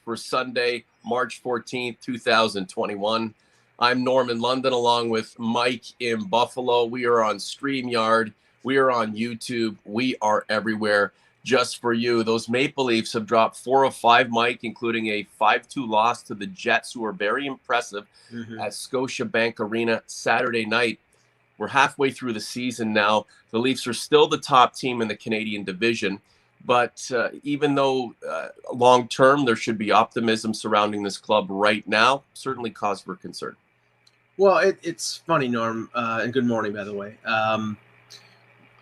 for Sunday, March 14th, 2021. I'm Norman London along with Mike in Buffalo. We are on StreamYard. We are on YouTube. We are everywhere just for you. Those Maple Leafs have dropped 4 of 5, Mike, including a 5-2 loss to the Jets, who are very impressive at Scotiabank Arena Saturday night. We're halfway through the season now. The Leafs are still the top team in the Canadian division. But even though long-term there should be optimism surrounding this club right now, certainly cause for concern. Well, it's funny, Norm, and good morning, by the way.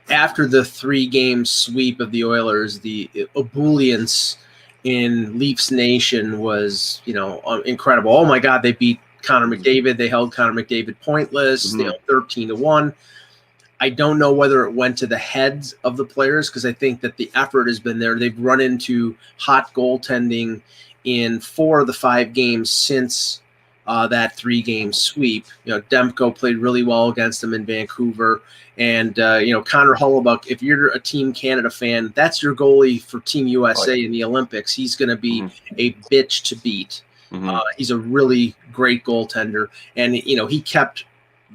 After the 3-game sweep of the Oilers, the ebullience in Leafs Nation was, incredible. Oh, my God, they beat Connor McDavid. They held Connor McDavid pointless, 13-1. I don't know whether it went to the heads of the players because I think that the effort has been there. They've run into hot goaltending in 4 of the 5 games since that 3-game sweep. Demko played really well against them in Vancouver. And, Connor Hellebuyck, if you're a Team Canada fan, that's your goalie for Team USA in the Olympics. He's going to be a bitch to beat. He's a really great goaltender. And, he kept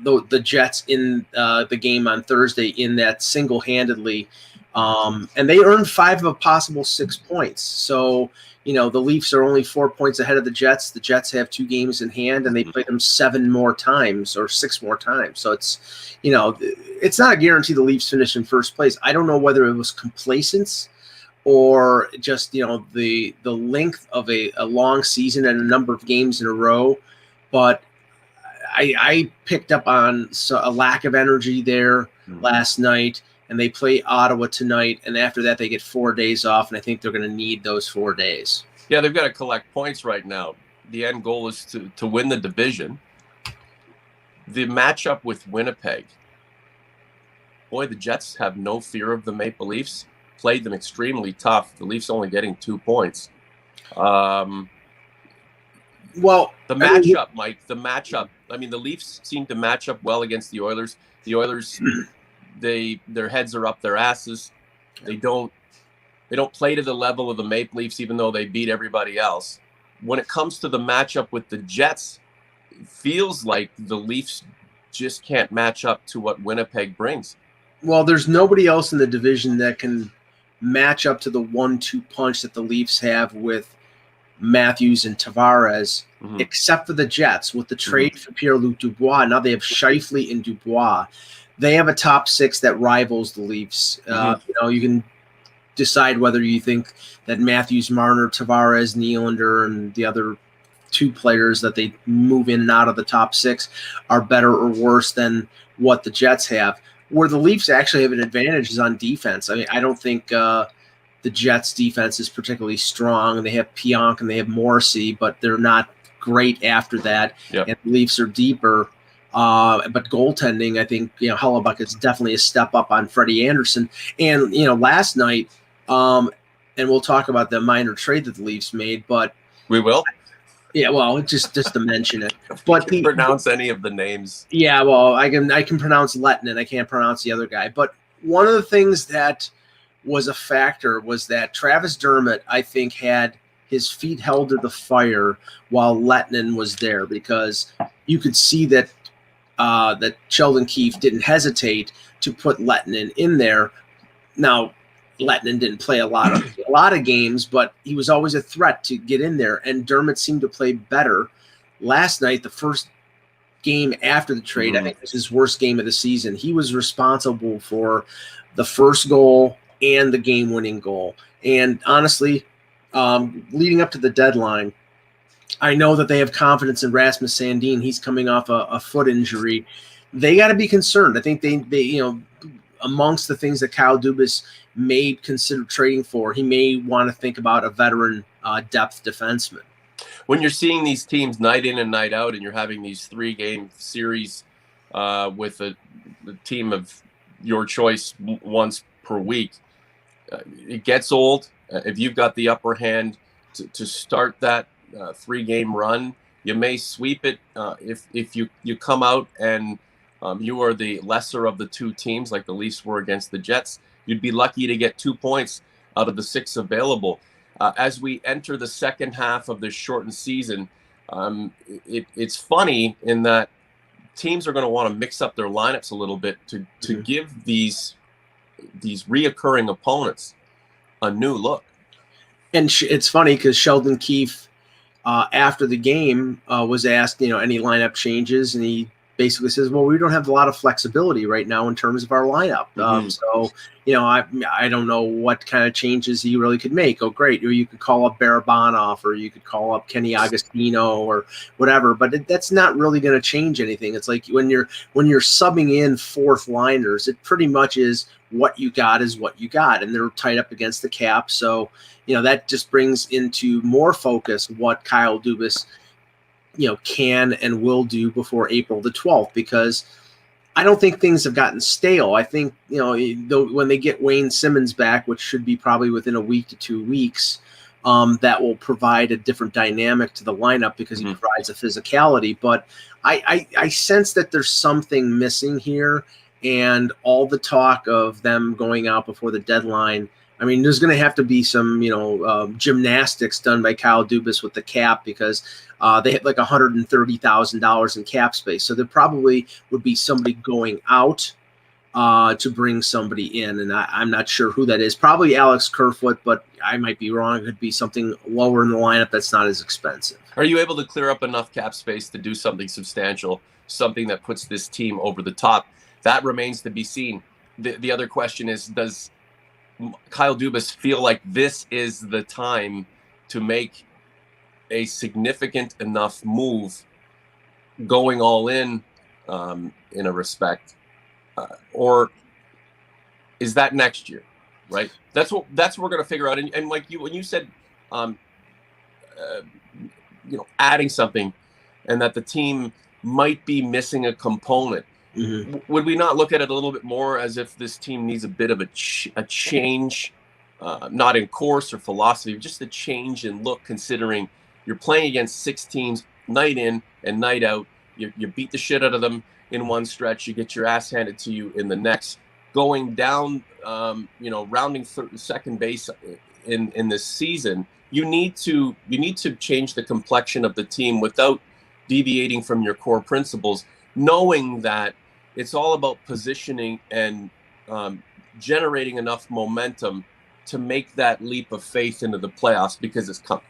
the Jets in the game on Thursday in that single-handedly, and they earned 5 of a possible 6 points. So, the Leafs are only 4 points ahead of the Jets. The Jets have 2 games in hand, and they play them 7 more times or 6 more times. So it's, it's not a guarantee the Leafs finish in first place. I don't know whether it was complacence or just, the length of a long season and a number of games in a row, but I picked up on a lack of energy there last night, and they play Ottawa tonight, and after that they get 4 days off, and I think they're going to need those 4 days. Yeah, they've got to collect points right now. The end goal is to win the division. The matchup with Winnipeg, boy, the Jets have no fear of the Maple Leafs, played them extremely tough. The Leafs only getting 2 points. Well, the matchup, Mike, the matchup. I mean, the Leafs seem to match up well against the Oilers. The Oilers, their heads are up their asses. They don't play to the level of the Maple Leafs, even though they beat everybody else. When it comes to the matchup with the Jets, it feels like the Leafs just can't match up to what Winnipeg brings. Well, there's nobody else in the division that can match up to the 1-2 punch that the Leafs have with Matthews and Tavares, except for the Jets with the trade for Pierre-Luc Dubois. Now they have Scheifele and Dubois. They have a top 6 that rivals the Leafs. You can decide whether you think that Matthews, Marner, Tavares, Nylander, and the other 2 players that they move in and out of the top 6 are better or worse than what the Jets have. Where the Leafs actually have an advantage is on defense. I mean, I don't think the Jets' defense is particularly strong. They have Pionk and they have Morrissey, but they're not great after that. Yep. And the Leafs are deeper. But goaltending, I think, Hellebuyck is definitely a step up on Freddie Anderson. And, last night, and we'll talk about the minor trade that the Leafs made, but we will. Yeah, well, just to mention it. But can pronounce any of the names. Yeah, well, I can pronounce Lettinen. I can't pronounce the other guy. But one of the things that was a factor was that Travis Dermott, I think, had his feet held to the fire while Lettinen was there, because you could see that that Sheldon Keefe didn't hesitate to put Lettinen in there. Now, Lettinen didn't play a lot of games, but he was always a threat to get in there, and Dermott seemed to play better. Last night, the first game after the trade, I think it was his worst game of the season. He was responsible for the first goal and the game-winning goal. And honestly, leading up to the deadline, I know that they have confidence in Rasmus Sandin. He's coming off a foot injury. They got to be concerned. I think they amongst the things that Kyle Dubas may consider trading for, he may want to think about a veteran depth defenseman. When you're seeing these teams night in and night out, and you're having these 3-game series with a team of your choice once per week, it gets old. If you've got the upper hand to start that 3-game run, you may sweep it. If you come out and you are the lesser of the 2 teams, like the Leafs were against the Jets, you'd be lucky to get 2 points out of the 6 available. as we enter the second half of this shortened season, it's funny in that teams are going to want to mix up their lineups a little bit to give these reoccurring opponents a new look. And it's funny because Sheldon Keefe, after the game, was asked, any lineup changes, and he basically says, well, we don't have a lot of flexibility right now in terms of our lineup. So, I don't know what kind of changes he really could make. Oh, great. Or you could call up Barabanov, or you could call up Kenny Agostino or whatever, but that's not really going to change anything. It's like when you're subbing in fourth liners, it pretty much is what you got is what you got, and they're tied up against the cap. So, that just brings into more focus what Kyle Dubas, can and will do before April the 12th, because I don't think things have gotten stale. I think, when they get Wayne Simmons back, which should be probably within a week to 2 weeks, that will provide a different dynamic to the lineup because he provides a physicality. But I sense that there's something missing here, and all the talk of them going out before the deadline, I mean, there's going to have to be some, gymnastics done by Kyle Dubas with the cap, because they had like $130,000 in cap space. So there probably would be somebody going out to bring somebody in, and I'm not sure who that is. Probably Alex Kerfoot, but I might be wrong. It could be something lower in the lineup that's not as expensive. Are you able to clear up enough cap space to do something substantial, something that puts this team over the top? That remains to be seen. The other question is, does Kyle Dubas feel like this is the time to make a significant enough move, going all in a respect, or is that next year? Right. That's what we're going to figure out. And like when you said, adding something, and that the team might be missing a component. Would we not look at it a little bit more as if this team needs a bit of a change, not in course or philosophy, but just a change in look, considering you're playing against 6 teams night in and night out. You beat the shit out of them in one stretch. You get your ass handed to you in the next. Going down, rounding second base in this season, you need to change the complexion of the team without deviating from your core principles, knowing that it's all about positioning and generating enough momentum to make that leap of faith into the playoffs, because it's coming.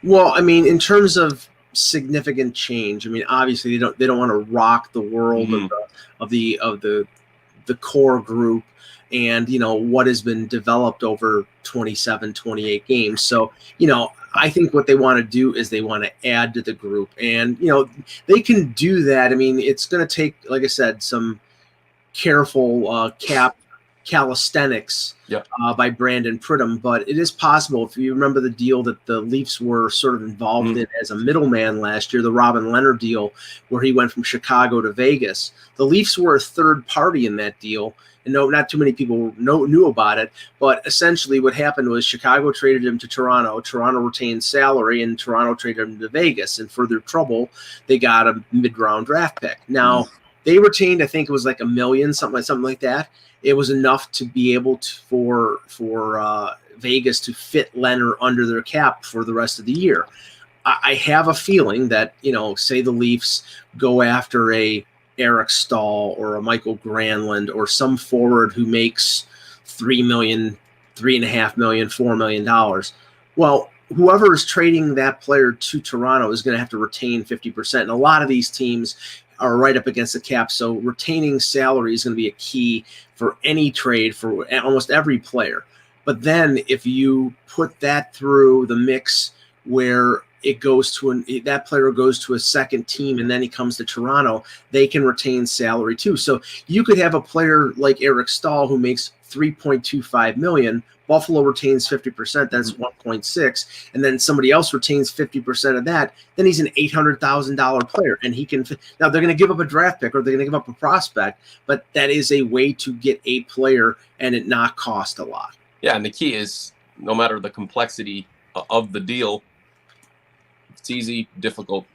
Well, I mean, in terms of significant change, I mean, obviously they don't want to rock the world of the core group and what has been developed over 27, 28 games. So, I think what they want to do is they want to add to the group, and they can do that. I mean, it's going to take, like I said, some careful cap calisthenics by Brandon Pridham, but it is possible. If you remember the deal that the Leafs were sort of involved in as a middleman last year, the Robin Leonard deal, where he went from Chicago to Vegas, the Leafs were a third party in that deal. And no, not too many people knew about it, but essentially what happened was Chicago traded him to Toronto. Toronto retained salary, and Toronto traded him to Vegas. And for their trouble, they got a mid-round draft pick. Now, they retained, I think it was like $1 million, something like that. It was enough to be able to for Vegas to fit Leonard under their cap for the rest of the year. I have a feeling that, say the Leafs go after a Eric Stahl or a Michael Granlund or some forward who makes $3 million, $3.5 million, $4 million. Well, whoever is trading that player to Toronto is going to have to retain 50%. And a lot of these teams are right up against the cap. So retaining salary is going to be a key for any trade for almost every player. But then if you put that through the mix where it goes to that player goes to a second team and then he comes to Toronto, they can retain salary too. So you could have a player like Eric Stahl who makes $3.25 million. Buffalo retains 50%, that's 1.6, and then somebody else retains 50% of that. Then he's an $800,000 player, and he can. Now they're going to give up a draft pick or they're going to give up a prospect, but that is a way to get a player and it not cost a lot. Yeah, and the key is no matter the complexity of the deal. It's easy, difficult.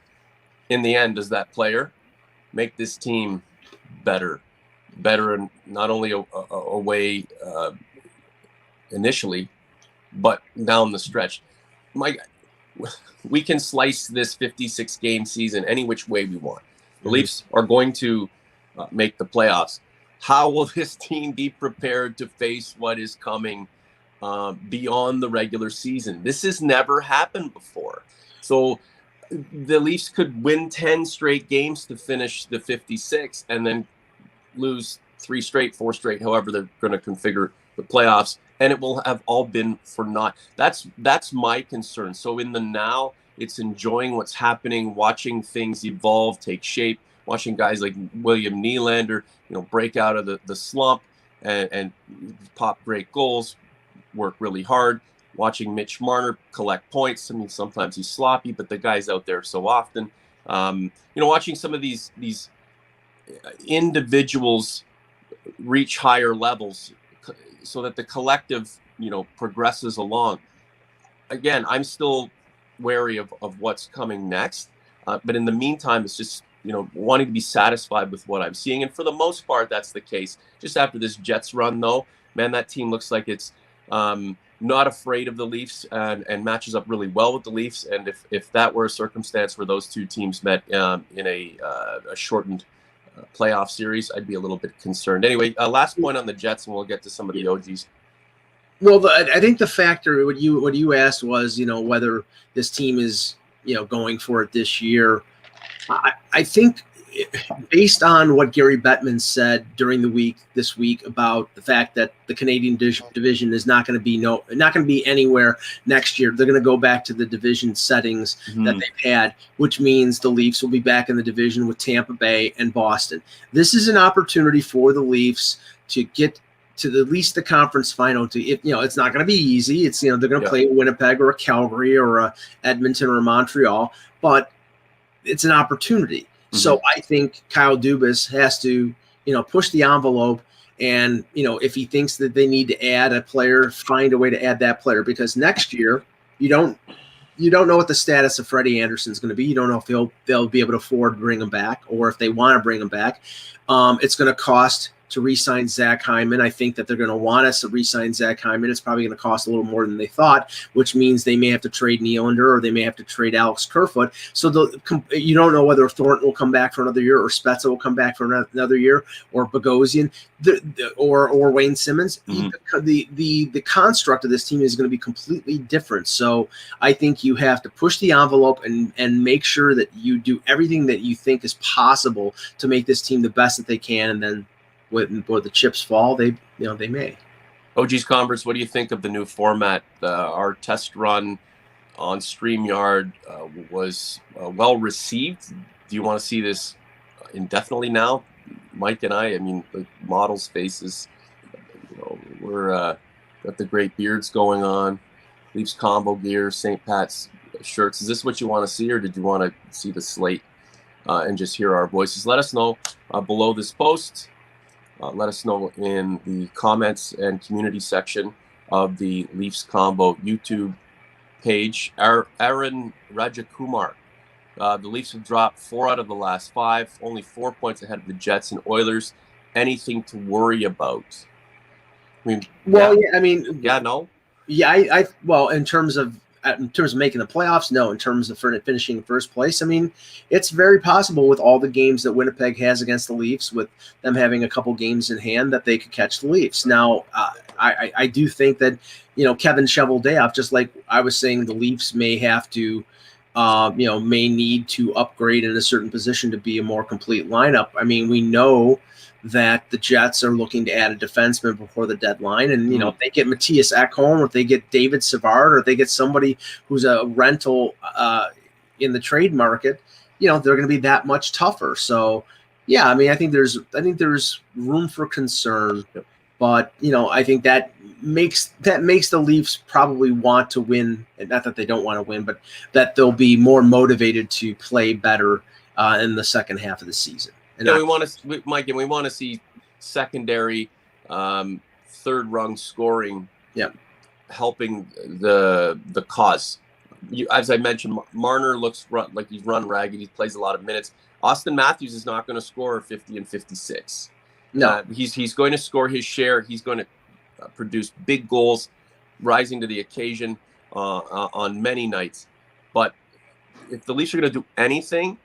In the end, does that player make this team better in not only a way initially, but down the stretch, Mike, we can slice this 56-game season any which way we want. The Leafs are going to make the playoffs. How will this team be prepared to face what is coming beyond the regular season? This has never happened before. So the Leafs could win 10 straight games to finish the 56 and then lose 3 straight, 4 straight, however they're going to configure the playoffs, and it will have all been for naught. That's my concern. So in the now, it's enjoying what's happening, watching things evolve, take shape, watching guys like William Nylander, break out of the slump and pop great goals, work really hard. Watching Mitch Marner collect points. I mean, sometimes he's sloppy, but the guy's out there so often. Watching some of these individuals reach higher levels so that the collective, progresses along. Again, I'm still wary of what's coming next. But in the meantime, it's just, wanting to be satisfied with what I'm seeing. And for the most part, that's the case. Just after this Jets run, though, man, that team looks like it's not afraid of the Leafs and matches up really well with the Leafs. And if that were a circumstance where those two teams met in a shortened playoff series, I'd be a little bit concerned. Anyway, last point on the Jets, and we'll get to some of the OGs. Well, I think the factor what you asked was, whether this team is, going for it this year. I think based on what Gary Bettman said during this week about the fact that the Canadian division is not going to be anywhere next year. They're going to go back to the division settings that they've had, which means the Leafs will be back in the division with Tampa Bay and Boston. This is an opportunity for the Leafs to get to at least the conference final. It's not going to be easy. It's they're going to play Winnipeg or a Calgary or a Edmonton or a Montreal, but it's an opportunity. So I think Kyle Dubas has to, push the envelope, and if he thinks that they need to add a player, find a way to add that player, because next year you don't know what the status of Freddie Anderson is going to be. You don't know if they'll be able to afford to bring him back, or if they want to bring him back. It's going to cost to re-sign Zach Hyman. I think that they're going to want us to re-sign Zach Hyman. It's probably going to cost a little more than they thought, which means they may have to trade Nylander, or they may have to trade Alex Kerfoot. So you don't know whether Thornton will come back for another year, or Spezza will come back for another year, or Bogosian, or Wayne Simmons. The construct of this team is going to be completely different. So I think you have to push the envelope and make sure that you do everything that you think is possible to make this team the best that they can, and then where the chips fall, they may. OG's Converse, what do you think of the new format? Our test run on StreamYard was well received. Do you want to see this indefinitely now? Mike and I mean, the models' faces, we're got the great beards going on, Leafs Convo gear, St. Pat's shirts. Is this what you want to see, or did you want to see the slate and just hear our voices? Let us know below this post. Let us know in the comments and community section of the Leafs Convo YouTube page. Aaron Rajakumar. The Leafs have dropped 4 out of the last 5, only 4 points ahead of the Jets and Oilers. Anything to worry about? No. Yeah, well, in terms of making the playoffs, no. In terms of finishing in first place, I mean, it's very possible with all the games that Winnipeg has against the Leafs, with them having a couple games in hand, that they could catch the Leafs. Now, I do think that, Kevin Cheveldayoff, just like I was saying, the Leafs may have to, may need to upgrade in a certain position to be a more complete lineup. I mean, we know that the Jets are looking to add a defenseman before the deadline. And, if they get Matthias Ekholm, or if they get David Savard, or if they get somebody who's a rental in the trade market, they're going to be that much tougher. So, yeah, I mean, I think there's room for concern, but, I think that makes the Leafs probably want to win. Not that they don't want to win, but that they'll be more motivated to play better in the second half of the season. Yeah, we want to, Mike, and we want to see secondary, third rung scoring, helping the cause. As I mentioned, Marner looks like he's run ragged. He plays a lot of minutes. Austin Matthews is not going to score 50 and 56. No, he's going to score his share. He's going to produce big goals. rising to the occasion on many nights. But if the Leafs are going to do anything,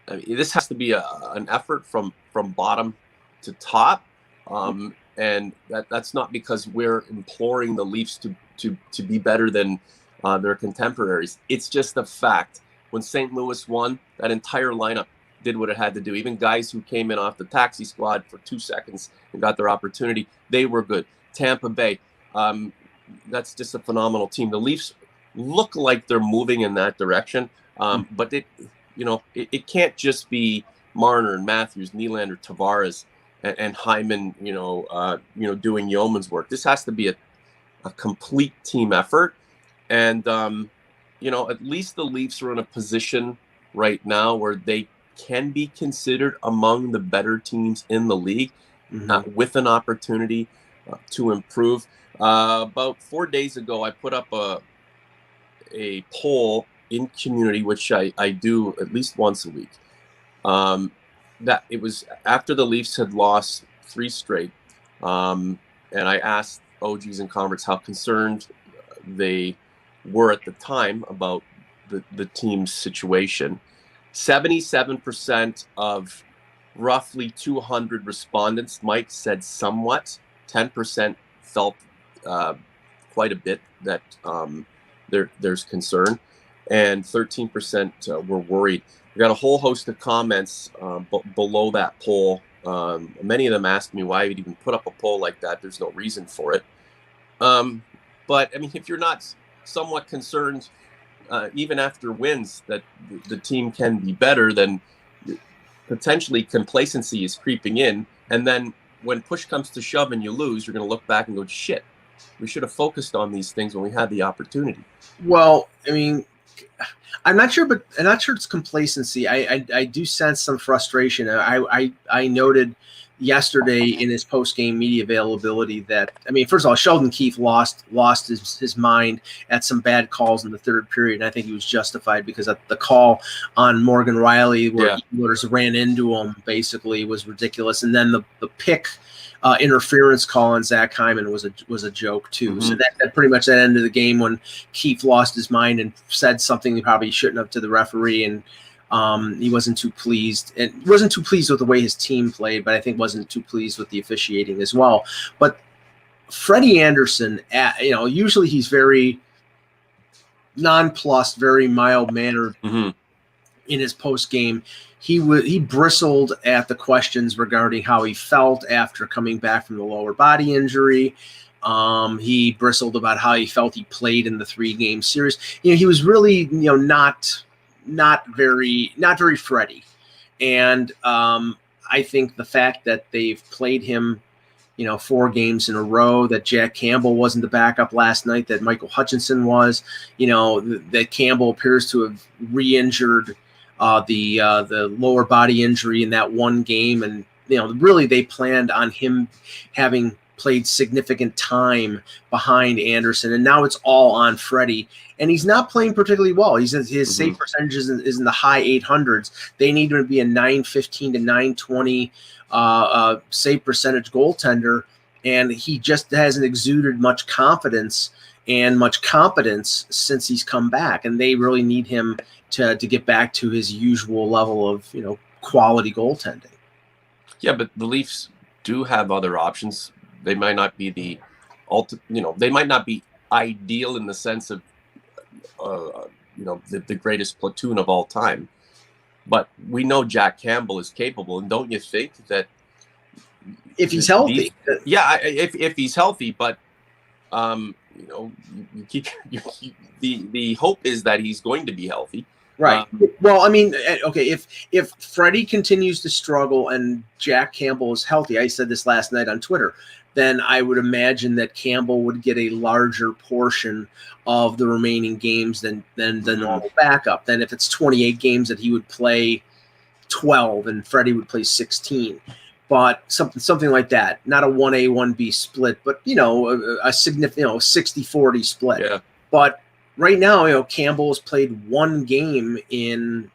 I mean, this has to be an effort from bottom to top. And that's not because we're imploring the Leafs to be better than their contemporaries. It's just a fact. When St. Louis won, that entire lineup did what it had to do. Even guys who came in off the taxi squad for 2 seconds and got their opportunity, they were good. Tampa Bay, that's just a phenomenal team. The Leafs look like they're moving in that direction, but it can't just be Marner and Matthews, Nylander, Tavares, and Hyman, doing yeoman's work. This has to be a complete team effort. And, at least the Leafs are in a position right now where they can be considered among the better teams in the league, with an opportunity to improve. About 4 days ago, I put up a poll in community, which I do at least once a week. That it was after the Leafs had lost 3 straight. And I asked OGs and converts how concerned they were at the time about the team's situation. 77% of roughly 200 respondents, Mike, said somewhat. 10% felt quite a bit that there's concern, and 13% were worried. We got a whole host of comments below that poll. Many of them asked me why I would even put up a poll like that. There's no reason for it. But I mean, if you're not somewhat concerned, even after wins, that the team can be better, then potentially complacency is creeping in. And then when push comes to shove and you lose, you're going to look back and go, shit, we should have focused on these things when we had the opportunity. Well, I mean, I'm not sure it's complacency. I do sense some frustration. I noted yesterday in his post-game media availability that, I mean, first of all, Sheldon Keefe lost his mind at some bad calls in the third period, and I think he was justified because of the call on Morgan Riley where Eaglers ran into him basically was ridiculous, and then the pick interference call on Zach Hyman was a joke too. So that pretty much that ended the game when Keefe lost his mind and said something he probably shouldn't have to the referee, and he wasn't too pleased. And wasn't too pleased with the way his team played, but I think wasn't too pleased with the officiating as well. But Freddie Anderson, usually he's very nonplussed, very mild-mannered in his post-game. He bristled at the questions regarding how he felt after coming back from the lower body injury. He bristled about how he felt he played in the 3-game series. He was really, not very Freddie. And I think the fact that they've played him, 4 games in a row, that Jack Campbell wasn't the backup last night, that Michael Hutchinson was, that Campbell appears to have re-injured the lower body injury in that one game. And, really they planned on him having played significant time behind Anderson. And now it's all on Freddie. And he's not playing particularly well. His save percentage is in the high 800s. They need him to be a 915 to 920 save percentage goaltender. And he just hasn't exuded much confidence and much competence since he's come back. And they really need him to get back to his usual level of, quality goaltending. Yeah, but the Leafs do have other options. They might not be they might not be ideal in the sense of, the greatest platoon of all time. But we know Jack Campbell is capable, and don't you think that if he's healthy? If he's healthy, but the hope is that he's going to be healthy. Right. Well, I mean, okay, if Freddie continues to struggle and Jack Campbell is healthy, I said this last night on Twitter, then I would imagine that Campbell would get a larger portion of the remaining games than the normal backup. Then if it's 28 games that he would play 12 and Freddie would play 16. But something like that. Not a 1A, 1B split, but, a significant, 60-40 split. Yeah. But right now, Campbell has played 1 game in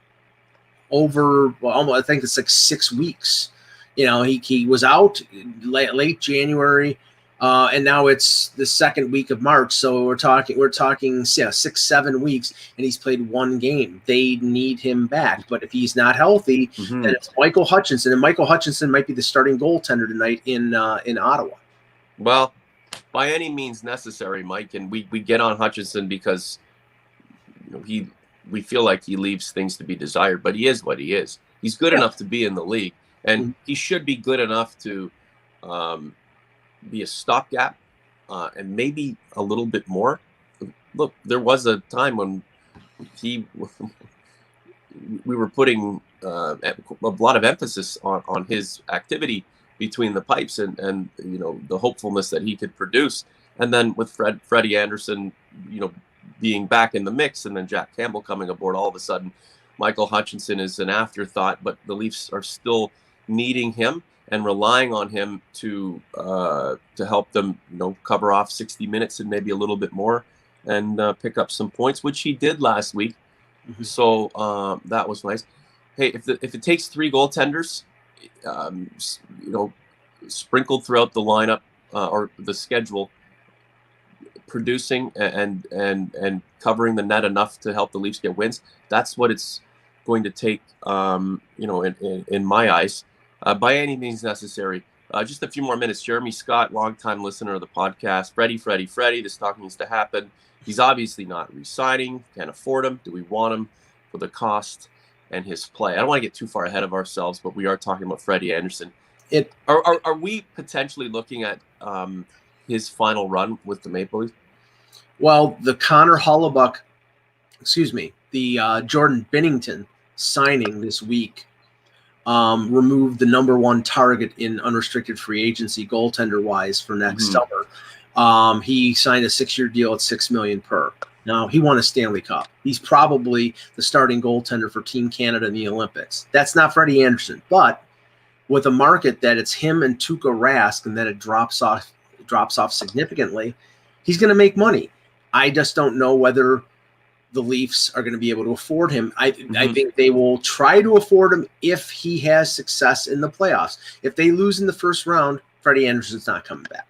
over, almost, I think it's like 6 weeks. He was out late January, And now it's the second week of March, so we're talking 6-7 weeks, and he's played one game. They need him back, but if he's not healthy, then it's Michael Hutchinson, and Michael Hutchinson might be the starting goaltender tonight in Ottawa. Well, by any means necessary, Mike, and we get on Hutchinson because we feel like he leaves things to be desired, but he is what he is. He's good enough to be in the league, and he should be good enough to be a stopgap, and maybe a little bit more. Look, there was a time when we were putting a lot of emphasis on his activity between the pipes and the hopefulness that he could produce. And then with Freddie Anderson, being back in the mix, and then Jack Campbell coming aboard, all of a sudden Michael Hutchinson is an afterthought, but the Leafs are still needing him and relying on him to help them, cover off 60 minutes and maybe a little bit more, and pick up some points, which he did last week. So that was nice. Hey, if it takes 3 goaltenders, sprinkled throughout the lineup or the schedule, producing and covering the net enough to help the Leafs get wins, that's what it's going to take. In my eyes. By any means necessary. Just a few more minutes. Jeremy Scott, longtime listener of the podcast. Freddie, this talk needs to happen. He's obviously not re-signing. Can't afford him. Do we want him for the cost and his play? I don't want to get too far ahead of ourselves, but we are talking about Freddie Anderson. Are we potentially looking at his final run with the Maple Leafs? Well, the Jordan Binnington signing this week removed the number 1 target in unrestricted free agency goaltender wise for next summer. He signed a 6-year deal at $6 million per. Now, he won a Stanley Cup. He's probably the starting goaltender for Team Canada in the Olympics. That's not Freddie Anderson, but with a market that it's him and Tuukka Rask, and then it drops off significantly, he's going to make money. I just don't know whether the Leafs are going to be able to afford him. I think they will try to afford him if he has success in the playoffs. If they lose in the first round, Freddie Anderson's not coming back.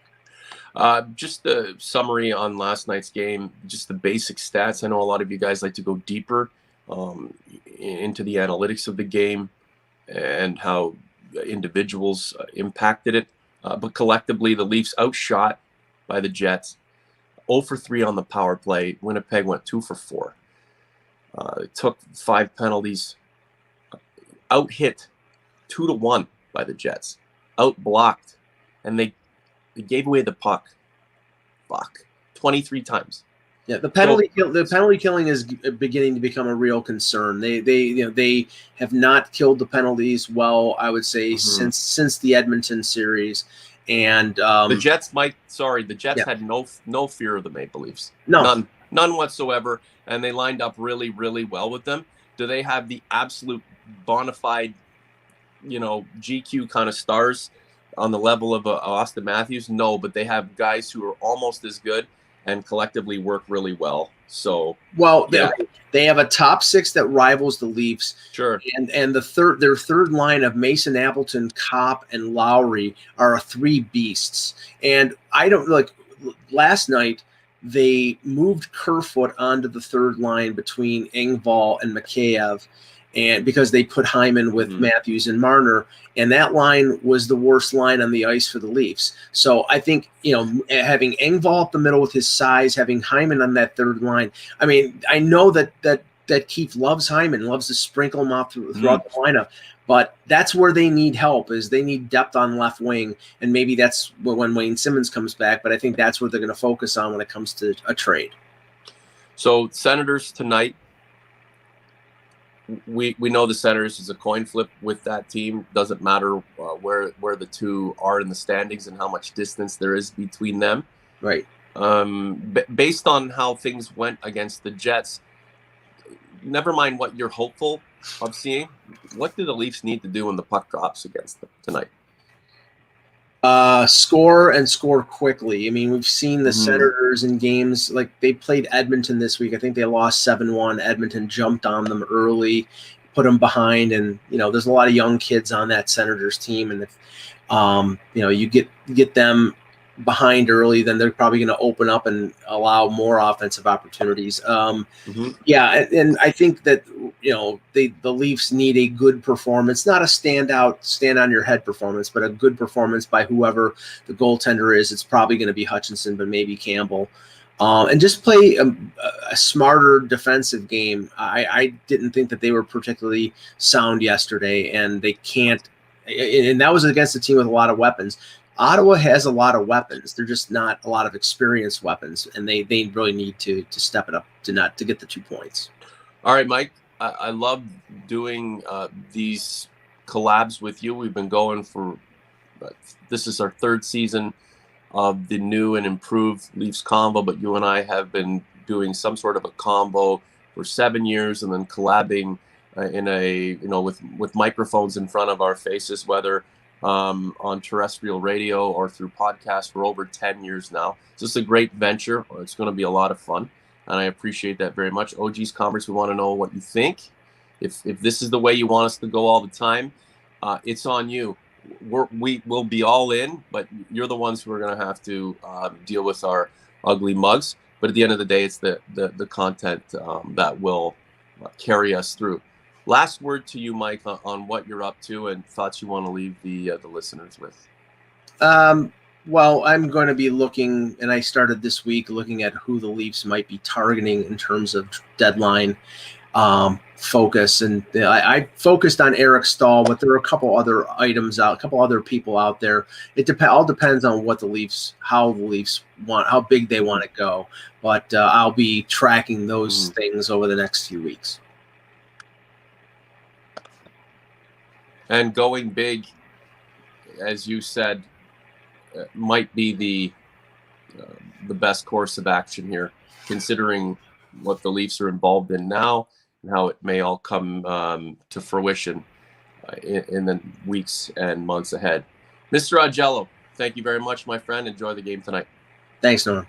Just a summary on last night's game, just the basic stats. I know a lot of you guys like to go deeper into the analytics of the game and how individuals impacted it. But collectively, the Leafs outshot by the Jets. 0 for 3 on the power play. Winnipeg went 2 for 4. Took 5 penalties. Out-hit 2-1 by the Jets. Out-blocked. And they gave away the puck. 23 times. Yeah, the penalty killing is beginning to become a real concern. They have not killed the penalties well, I would say, since the Edmonton series. And the Jets had no fear of the Maple Leafs. None whatsoever, and they lined up really, really well with them. Do they have the absolute bona fide, GQ kind of stars on the level of Austin Matthews? No, but they have guys who are almost as good and collectively work really well. So they have a top 6 that rivals the Leafs. Sure. And their third line of Mason Appleton, Kopp, and Lowry are 3 beasts. And last night they moved Kerfoot onto the third line between Engvall and Mikheyev, and because they put Hyman with Matthews and Marner, and that line was the worst line on the ice for the Leafs. So I think, having Engvall up the middle with his size, having Hyman on that third line. I mean, I know that Keith loves Hyman, loves to sprinkle him out throughout the lineup, but that's where they need help, is they need depth on left wing, and maybe that's when Wayne Simmons comes back, but I think that's what they're going to focus on when it comes to a trade. So Senators tonight, we know the Senators is a coin flip with that team. Doesn't matter where the two are in the standings and how much distance there is between them. Right. Based on how things went against the Jets, never mind what you're hopeful of seeing, what do the Leafs need to do when the puck drops against them tonight? Score and score quickly. I mean, we've seen the Senators in games like they played Edmonton this week. I think they lost 7-1. Edmonton jumped on them early, put them behind, and there's a lot of young kids on that Senators team, and if you get them behind early, then they're probably going to open up and allow more offensive opportunities. Yeah, and I think that the Leafs need a good performance, not a standout, stand on your head performance, but a good performance by whoever the goaltender is. It's probably going to be Hutchinson, but maybe Campbell. And just play a smarter defensive game. I didn't think that they were particularly sound yesterday, and they can't. And that was against a team with a lot of weapons. Ottawa has a lot of weapons. They're just not a lot of experienced weapons, and they really need to step it up to get the 2 points. All right, Mike. I love doing these collabs with you. We've been going for this is our 3rd season of the new and improved Leafs Convo, but you and I have been doing some sort of a combo for 7 years, and then collabing in a with microphones in front of our faces, whether on terrestrial radio or through podcasts for over 10 years now. It's just a great venture. It's going to be a lot of fun, and I appreciate that very much. OG's Converse, we want to know what you think. If this is the way you want us to go all the time, it's on you. We will be all in, but you're the ones who are going to have to deal with our ugly mugs. But at the end of the day, it's the content that will carry us through. Last word to you, Mike, on what you're up to and thoughts you want to leave the listeners with. Well, I'm going to be looking, and I started this week looking at who the Leafs might be targeting in terms of deadline focus. And I focused on Eric Stahl, but there are a couple other items out, a couple other people out there. It all depends on what how the Leafs want, how big they want to go. But I'll be tracking those things over the next few weeks. And going big, as you said, might be the best course of action here, considering what the Leafs are involved in now and how it may all come to fruition in the weeks and months ahead. Mr. Augello, thank you very much, my friend. Enjoy the game tonight. Thanks, Norm.